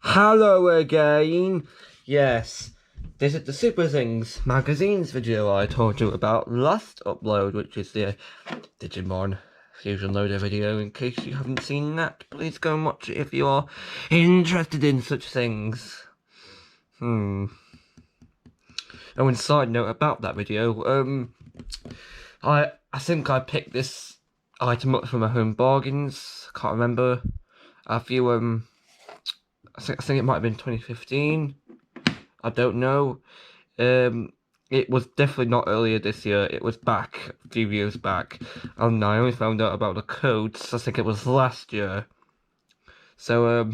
Hello again. Yes, this is the SUPERZINGS magazines video I told you about last upload, which is the Digimon Fusion Loader video. In case you haven't seen that, please go and watch it if you are interested in such things. Oh, and side note about that video, I think I picked this item up from my home bargains. Can't remember. A few I think it might have been 2015. I don't know. It was definitely not earlier this year. It was back a few years back, and I only found out about the codes. I think it was last year. So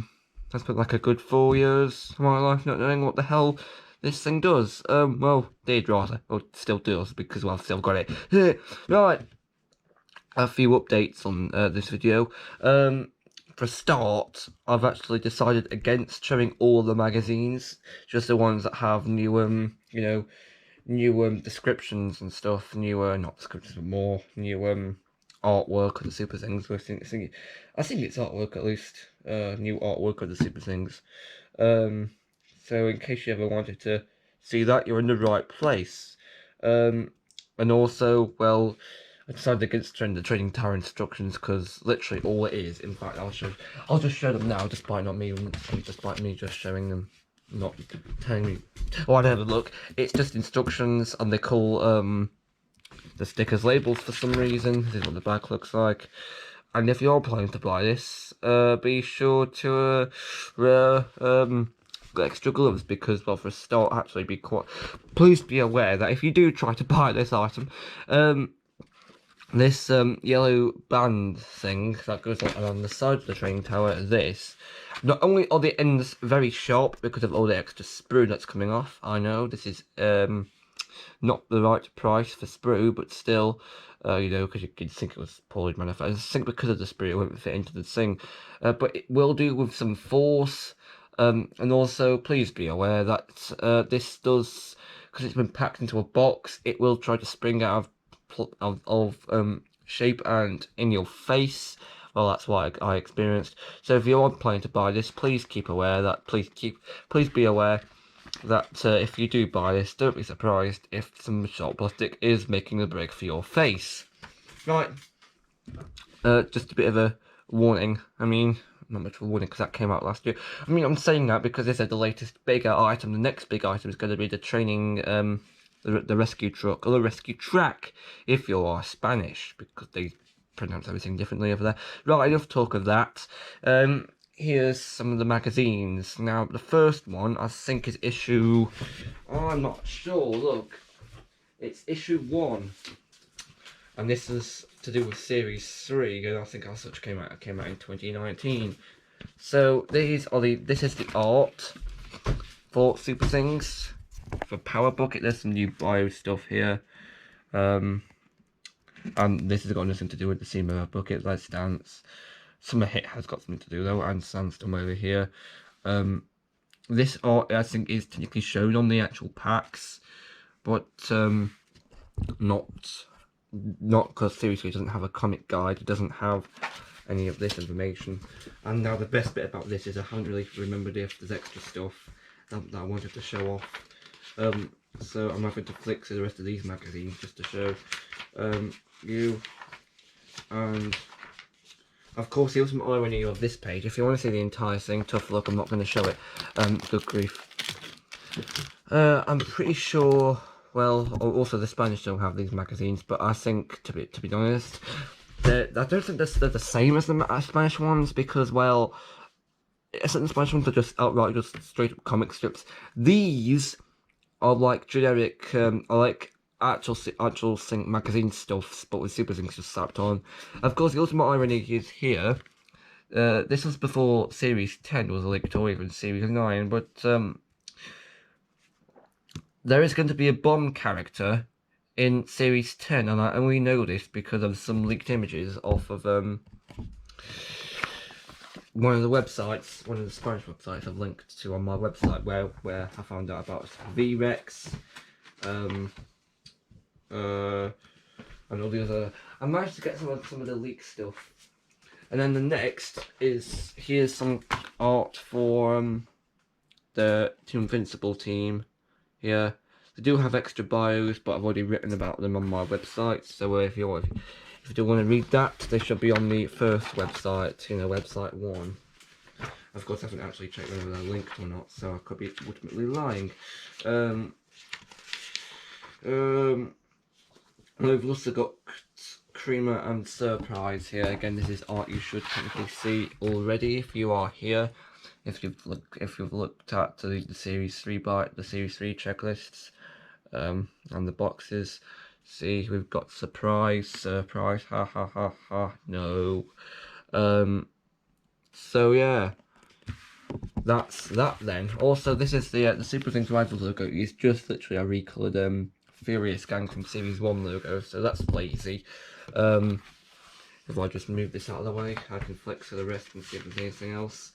that's been like a good 4 years of my life not knowing what the hell this thing does. Well, did rather, or still does because well, I've still got it. Right, a few updates on this video. For a start, I've actually decided against showing all the magazines, just the ones that have new, new descriptions and stuff, not descriptions, but more new artwork of the SUPERZINGS. I think it's artwork at least, new artwork of the SUPERZINGS. So in case you ever wanted to see that, you're in the right place. And also, well, I decided against the trading tower instructions because literally all it is. In fact, I'll just show them now, despite me just showing them, not telling me. Oh, I don't have a look. It's just instructions, and they call the stickers labels for some reason. This is what the back looks like. And if you're planning to buy this, be sure to get extra gloves because, well, for a start, actually, please be aware that if you do try to buy this item, this yellow band thing that goes on the side of the train tower, not only are the ends very sharp because of all the extra sprue that's coming off. I know this is not the right price for sprue, but still, because you could think it was poorly manufactured. I think because of the sprue it won't fit into the thing, but it will do with some force. And also, please be aware that this does, because it's been packed into a box, it will try to spring out of shape and in your face. Well, that's what I experienced. So if you're planning to buy this, please keep aware that please be aware that if you do buy this, don't be surprised if some sharp plastic is making a break for your face. Right. Just a bit of a warning. I mean, not much of a warning because that came out last year. I mean, I'm saying that because this is the latest bigger item. The next big item is going to be the training, the rescue truck, or the rescue track, if you are Spanish, because they pronounce everything differently over there. Right, enough talk of that. Here's some of the magazines. Now, the first one, I think, is issue... Oh, I'm not sure, look. It's issue 1. And this is to do with Series 3, and I think our such came out in 2019. So this is the art for SUPERZINGS. For Power Bucket, there's some new bio stuff here. And this has got nothing to do with the SEMA bucket, Let's Dance. Summer Hit has got something to do though, and Sandstorm over here. This art, I think, is technically shown on the actual packs, but not because Series 3 doesn't have a comic guide, it doesn't have any of this information. And now the best bit about this is I haven't really remembered if there's extra stuff that I wanted to show off. So I'm having to flick through the rest of these magazines just to show you. And of course, the ultimate irony of this page, if you want to see the entire thing, tough luck, I'm not going to show it. Good grief. I'm pretty sure, well, also the Spanish don't have these magazines, but I think, to be honest, I don't think they're the same as the Spanish ones, because, well, certain Spanish ones are just outright, just straight up comic strips. These are like generic, are like actual sync magazine stuff, but with SUPERZINGS just slapped on. Of course, the ultimate irony is here. This was before Series 10 was leaked, or even Series 9, but there is going to be a bomb character in Series 10, and I only know this because of some leaked images off of one of the websites, one of the Spanish websites I've linked to on my website, where I found out about V-Rex, and all the other. I managed to get some of the leaked stuff. And then the next is, here's some art for the Team Invincible team here. They do have extra bios, but I've already written about them on my website. So if you do want to read that, they should be on the first website, you know, website 1. Of course, I haven't actually checked whether they're linked or not, so I could be ultimately lying. We've also got Creamer and Surprise here. Again, this is art you should technically see already if you are here. If you've looked at the series 3 checklists, and the boxes. See, we've got Surprise, ha ha ha ha. No. So yeah, that's that then. Also, this is the SUPERZINGS Rivals logo. It's just literally a recolored Furious Gang from Series 1 logo, so that's lazy. If I just move this out of the way, I can flex for the rest and see if there's anything else.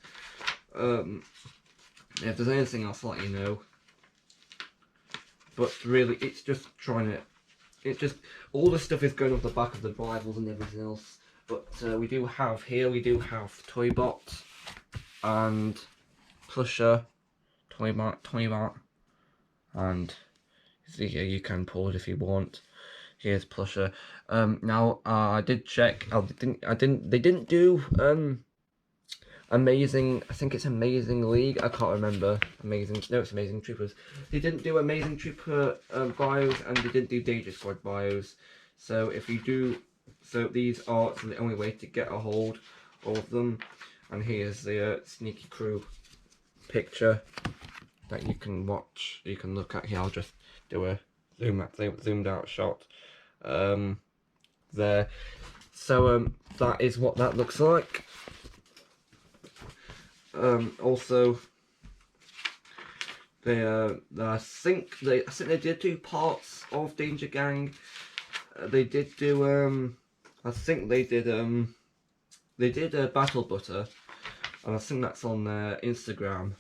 If there's anything else, I'll let you know. But really, it's just all the stuff is going off the back of the Rivals and everything else. But we do have Toybot and Plusher, Toybot, and see here, you can pause if you want. Here's Plusher. Now I did check. They didn't do Amazing. I think it's Amazing League. I can't remember. It's Amazing Troopers. They didn't do Amazing Trooper bios, and they didn't do Danger Squad bios. So if you do, these are the only way to get a hold of them. And here's the Sneaky Crew picture that you can watch. You can look at here. I'll just do a zoomed out shot there. So that is what that looks like. Also, I think they did do parts of Danger Gang. They did do I think they did Battle Butter, and I think that's on their Instagram.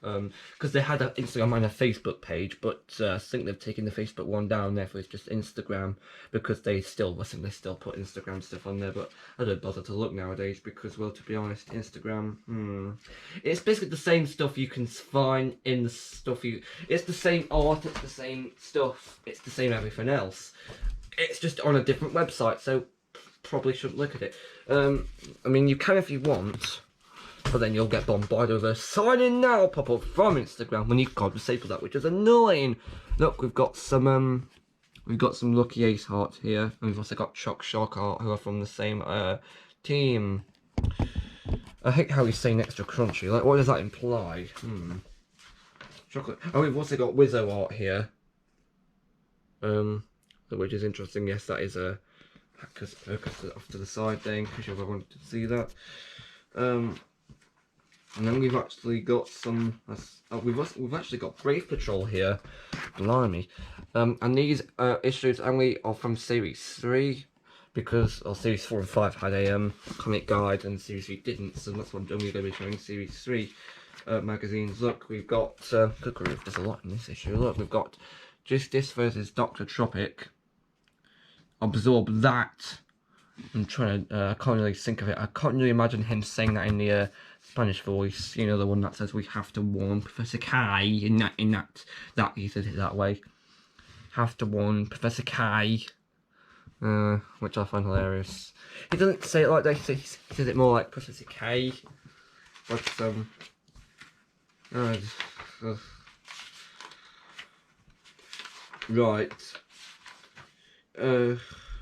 Because they had an Instagram and a Facebook page, but I think they've taken the Facebook one down, therefore it's just Instagram, because I think they still put Instagram stuff on there, but I don't bother to look nowadays, because, well, to be honest, Instagram, it's basically the same stuff you can find in the stuff it's the same art, it's the same stuff, it's the same everything else. It's just on a different website, so probably shouldn't look at it. I mean, you can if you want, but then you'll get bombarded with a sign in now pop-up from Instagram when you can't disable that, which is annoying. Look, we've got some Lucky Ace hearts here, and we've also got Shock art, who are from the same team. I hate how he's saying extra crunchy. Like, what does that imply? Chocolate. Oh, we've also got Wizzo art here, which is interesting. Yes, that is a Hackers off to the side thing, in case you ever wanted to see that. And then we've actually got some. We've actually got Brave Patrol here, blimey. And these issues only are from Series 3, because Series 4 and 5 had a comic guide, and Series 3 didn't. So that's what I'm only going to be showing Series 3 magazines. Look, we've got good grief, there's a lot in this issue. Look, we've got Justice versus Dr. Tropic. Absorb that. I'm trying to. I can't really think of it. I can't really imagine him saying that in the Spanish voice. You know, the one that says we have to warn Professor K. In that he says it that way. Have to warn Professor K. Which I find hilarious. He doesn't say it like that. He says it more like Professor K. But right.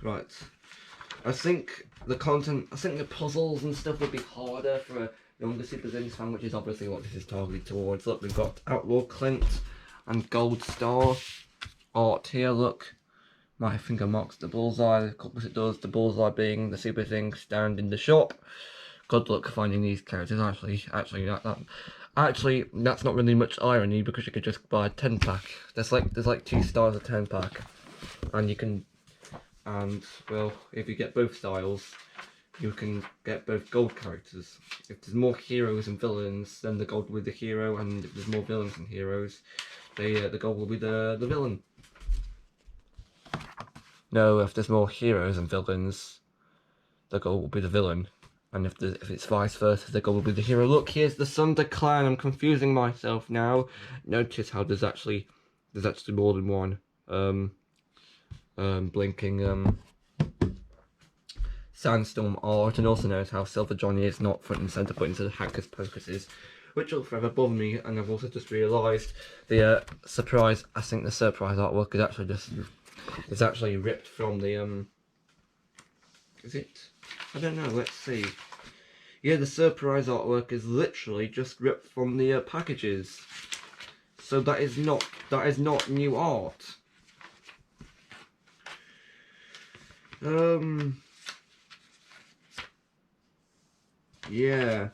Right. I think the puzzles and stuff would be harder for a younger SUPERZINGS fan, which is obviously what this is targeted towards. Look, we've got Outlaw Clint and Gold Star art here. Look, my finger marks the bullseye. Of course it does. The bullseye being the SUPERZINGS stand in the shop. Good luck finding these characters. Actually, that's not really much irony, because you could just buy a 10-pack. There's like 2 stars a 10-pack, and you can. And, well, if you get both styles, you can get both gold characters. If there's more heroes and villains, then the gold will be the hero, and if there's more villains and heroes, the gold will be the villain. No, if there's more heroes and villains, the gold will be the villain. And if it's vice versa, they're going to be the hero. Look, here's the Thunder Clan. I'm confusing myself now. Notice how there's actually more than one blinking Sandstorm art, and also notice how Silver Johnny is not front and centre, but into the Hackers Pocuses, which will forever bother me. And I've also just realised the surprise. I think the surprise artwork is actually ripped from the Is it? I don't know. Let's see. Yeah, the surprise artwork is literally just ripped from the packages. So that is not new art. Yeah.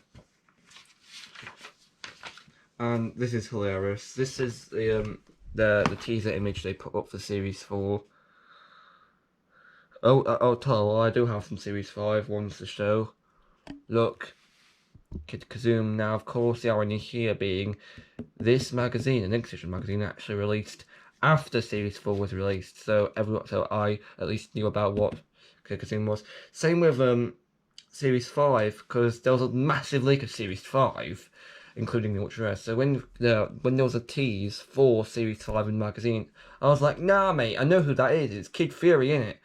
And this is hilarious. This is the teaser image they put up for Series 4. Oh, tell I do have some Series 5 ones to show. Look, Kid Kazum. Now, of course, the irony here being this magazine, the next issue magazine, actually released after Series 4 was released. So I at least knew about what Kid Kazum was. Same with Series 5, because there was a massive leak of Series 5, including the Ultra Rare. So when there was a tease for Series 5 in the magazine, I was like, nah, mate, I know who that is. It's Kid Fury, innit?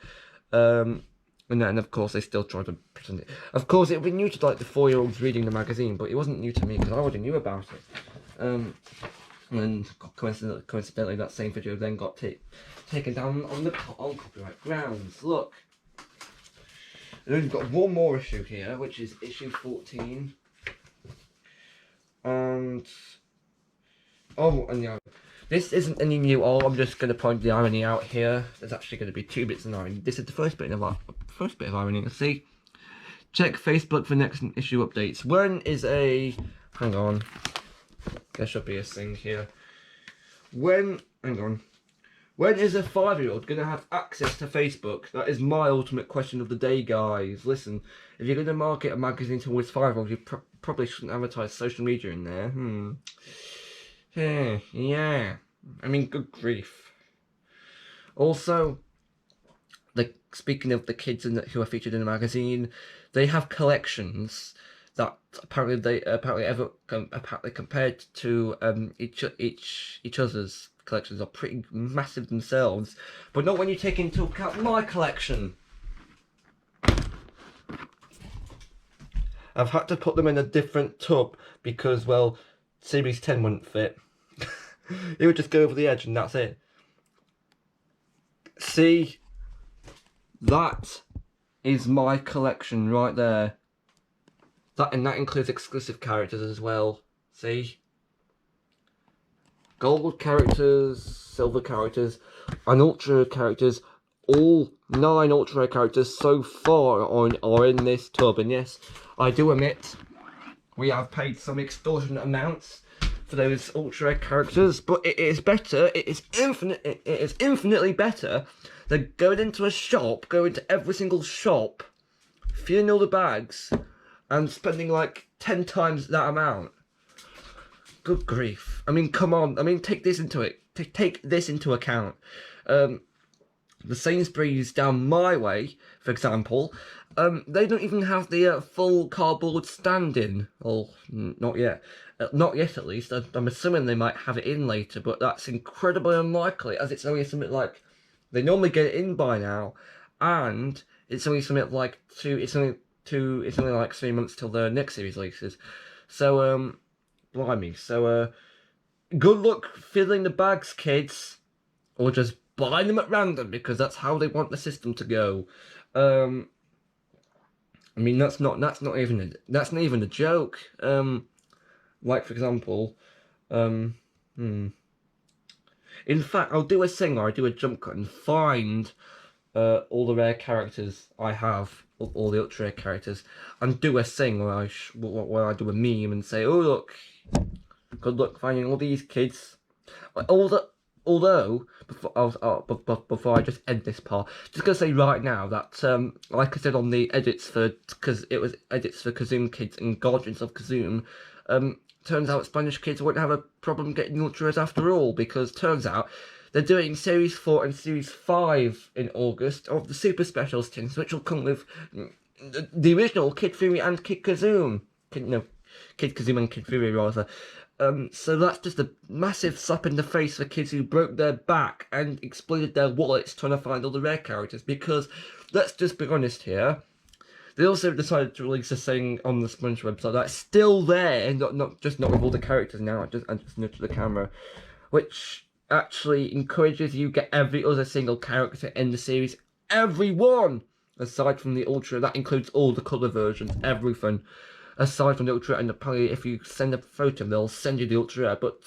And then, of course, they still tried to pretend it. Of course, it would be new to like the 4-year-olds reading the magazine, but it wasn't new to me because I already knew about it. And coincidentally, that same video then got taken down on copyright grounds. Look, and then we've got one more issue here, which is issue 14. And yeah. This isn't any new art. I'm just going to point the irony out here. There's actually going to be 2 bits of irony. This is the first bit of irony. Let's see. Check Facebook for next issue updates. When is a... Hang on. There should be a thing here. Hang on. When is a 5-year-old going to have access to Facebook? That is my ultimate question of the day, guys. Listen, if you're going to market a magazine towards 5-year-olds, you probably shouldn't advertise social media in there. Yeah. I mean, good grief. Also, speaking of the kids who are featured in the magazine, they have collections that apparently compared to each other's collections are pretty massive themselves, but not when you take into account my collection. I've had to put them in a different tub because, well, Series 10 wouldn't fit. It would just go over the edge and that's it. See? That is my collection right there. That includes exclusive characters as well. See? Gold characters, silver characters, and ultra characters. All 9 ultra characters so far are in this tub. And yes, I do admit we have paid some extortionate amounts for those ultra characters, but it is better. It is infinitely better than going into a shop, going to every single shop, filling all the bags, and spending like 10 times that amount. Good grief! I mean, come on! I mean, take this into account. The Sainsbury's down my way, for example, they don't even have the full cardboard stand-in. Well, not yet. Not yet, at least. I'm assuming they might have it in later, but that's incredibly unlikely, as it's only something like... They normally get it in by now, and it's only something like it's only like 3 months till the next series releases. So, blimey. So, good luck filling the bags, kids. Or just buy them at random, because that's how they want the system to go. I mean, that's not even a joke. Like, for example, in fact, I'll do a thing where I do a jump cut and find all the rare characters I have, all the ultra rare characters, and do a thing where I do a meme and say, oh look, good luck finding all these kids. Although, before I just end this part, just gonna say right now that, like I said on the edits because it was edits for Kazum Kids and Guardians of Kazum, turns out Spanish kids won't have a problem getting ultras after all, because turns out they're doing Series 4 and Series 5 in August of the Super Specials tins, which will come with the original Kid Fury and Kid Kazoo. Kid Kazoo and Kid Fury rather. So that's just a massive slap in the face for kids who broke their back and exploited their wallets trying to find all the rare characters. Because let's just be honest here. They also decided to release a thing on the Sponge website that's still there, not with all the characters now, just nudge the camera, which actually encourages you to get every other single character in the series, every one, aside from the Ultra. That includes all the colour versions, everything, aside from the Ultra. And apparently, if you send a photo, they'll send you the Ultra. But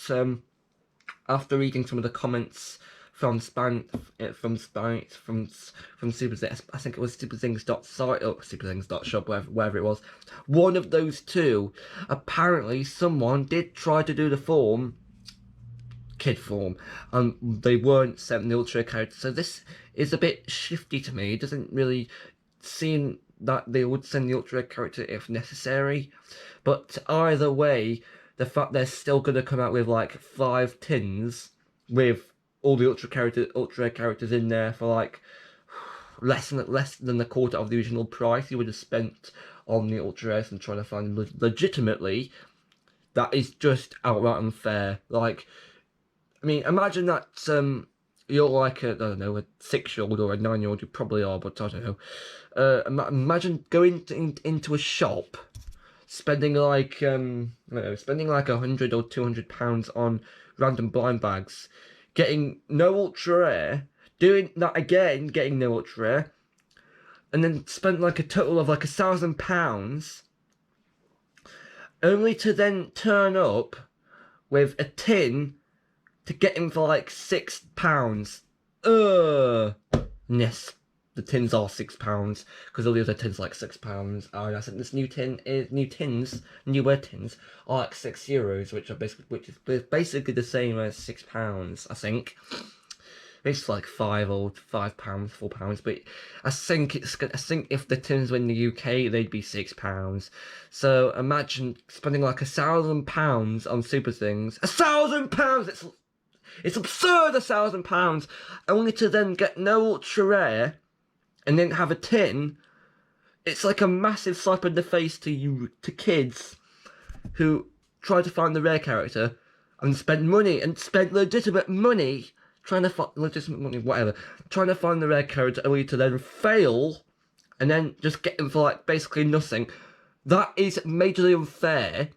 after reading some of the comments from SuperZings, I think it was SuperZings.site or SuperZings.shop, wherever it was. One of those two, apparently someone did try to do the kid form, and they weren't sent the Ultra character. So this is a bit shifty to me. It doesn't really seem that they would send the Ultra character if necessary. But either way, the fact they're still going to come out with like 5 tins with all the Ultra characters in there for like less than a quarter of the original price you would have spent on the Ultra S and trying to find them legitimately, that is just outright unfair. Like, I mean, imagine that you're like a 6-year-old or a 9-year-old. You probably are, but I don't know. Imagine going into a shop, spending like spending like £100 or £200 on random blind bags, getting no Ultra Rare, doing that again, getting no Ultra Rare, and then spend like a total of like £1,000, only to then turn up with a tin to get him for like £6. Yes, the tins are £6 because all the other tins are like £6. And I think this newer tins are like €6, which is basically the same as £6. I think it's like £5 or £5, £4. But I think if the tins were in the UK, they'd be £6. So imagine spending like £1,000 on SuperZings. £1,000! It's absurd, £1,000, only to then get no Ultra Rare and then have a tin. It's like a massive slap in the face to kids who try to find the rare character and spend legitimate money trying to find the rare character, only to then fail and then just get them for like basically nothing. That is majorly unfair.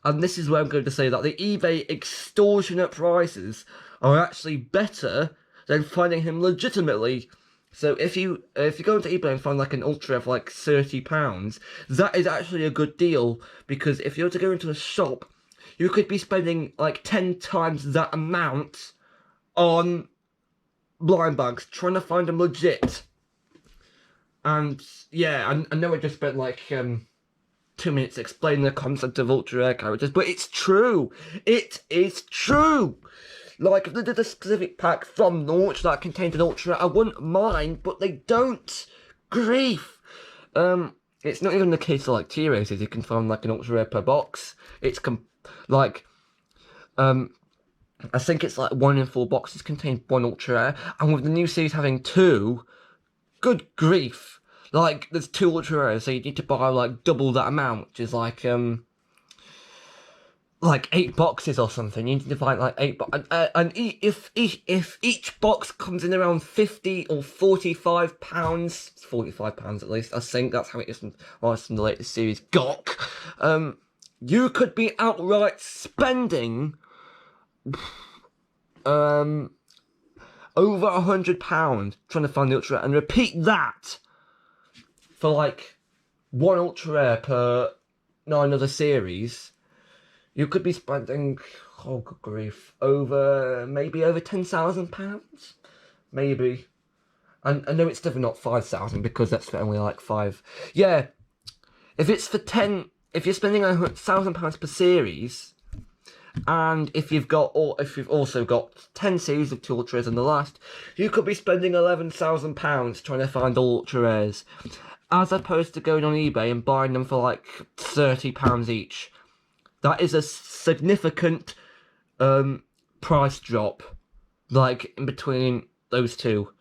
And this is where I'm going to say that the eBay extortionate prices are actually better than finding him legitimately. So if you go into eBay and find like an Ultra for like £30, that is actually a good deal, because if you were to go into a shop, you could be spending like 10 times that amount on blind bags trying to find them legit. And yeah, I know I just spent like 2 minutes explaining the concept of Ultra Rare characters, but it's true. It is true. Like, if they did a specific pack from launch that contained an Ultra Rare, I wouldn't mind, but they don't. Grief. It's not even the case of like T-Races. You can find like an Ultra Rare per box. It's I think it's like 1 in 4 boxes contain 1 Ultra Rare, and with the new series having 2, good grief. Like, there's 2 Ultra Rares, so you need to buy like double that amount, which is like 8 boxes or something. You need to find like 8 boxes, and if each box comes in around £50 or £45, it's £45 at least. I think that's how it is from the latest series. Gawk. You could be outright spending over £100 trying to find the Ultra Rare, and repeat that for like 1 Ultra Rare per 9 other series. You could be spending, oh good grief, maybe over £10,000, maybe. And I know it's definitely not 5,000, because that's for only like 5. Yeah, if it's for 10, if you're spending £1,000 per series, and if you've also got 10 series of 2 Ultra Rares in the last, you could be spending £11,000 trying to find all Ultra Rares, as opposed to going on eBay and buying them for like £30 each. That is a significant price drop, like, in between those two.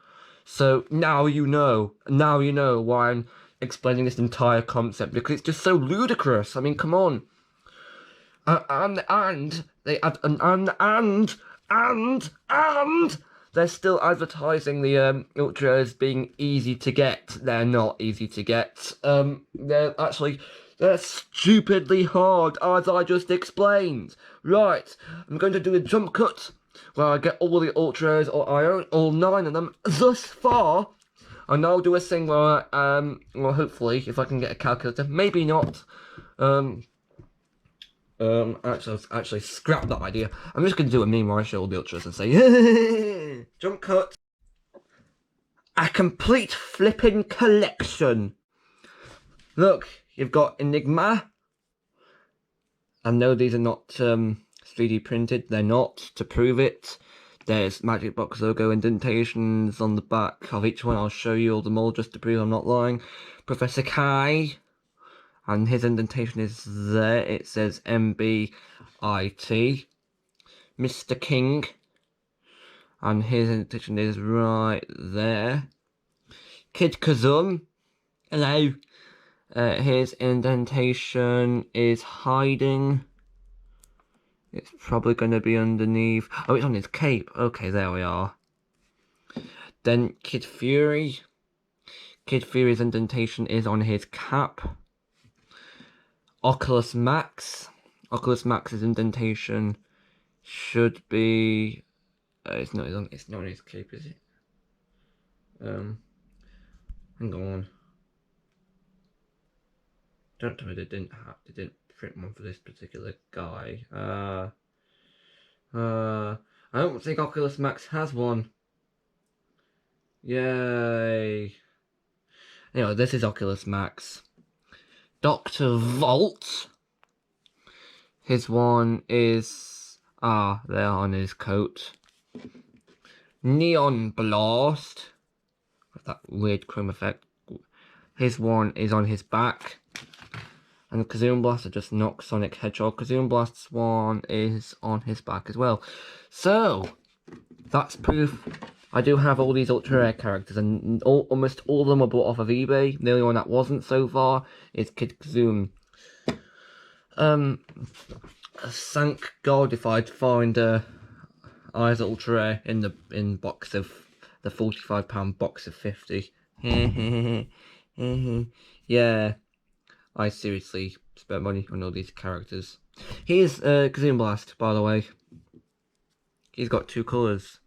So now you know why I'm explaining this entire concept because it's just so ludicrous. I mean, come on. And they add and they're still advertising the Ultra as being easy to get. They're not easy to get. They're stupidly hard, as I just explained. Right, I'm going to do a jump cut where I get all the Ultras, or I own all 9 of them thus far. And I'll do a thing where, well, hopefully, if I can get a calculator, maybe not. Actually, scrap that idea. I'm just going to do a meme where I show all the Ultras and say, jump cut. A complete flipping collection. Look, you've got Enigma. I know these are not 3D printed. They're not, to prove it. There's Magic Box logo indentations on the back of each one. I'll show you all them all just to prove I'm not lying. Professor Kai. And his indentation is there. It says MBIT. Mr. King. And his indentation is right there. Kid Kazum. Hello. His indentation is hiding. It's probably going to be underneath. Oh, it's on his cape. Okay, there we are. Then Kid Fury. Kid Fury's indentation is on his cap. Oculus Max. Oculus Max's indentation should be. It's not on his cape, is it? Hang on. Don't tell me they didn't print one for this particular guy. I don't think Oculus Max has one. Yay. Anyway, this is Oculus Max. Dr. Volt. His one is there on his coat. Neon Blast. With that weird chrome effect. His one is on his back. And Kazoo Blast are just knock Sonic Hedgehog. Kazoo Blast's one is on his back as well. So, that's proof. I do have all these Ultra Rare characters, and almost all of them were bought off of eBay. The only one that wasn't so far is Kid Kazoo. Thank God if I'd find Eyes Ultra Rare in box of the £45 box of 50. Yeah, I seriously spent money on all these characters. Here's Kazoo Blast, by the way. He's got 2 colours.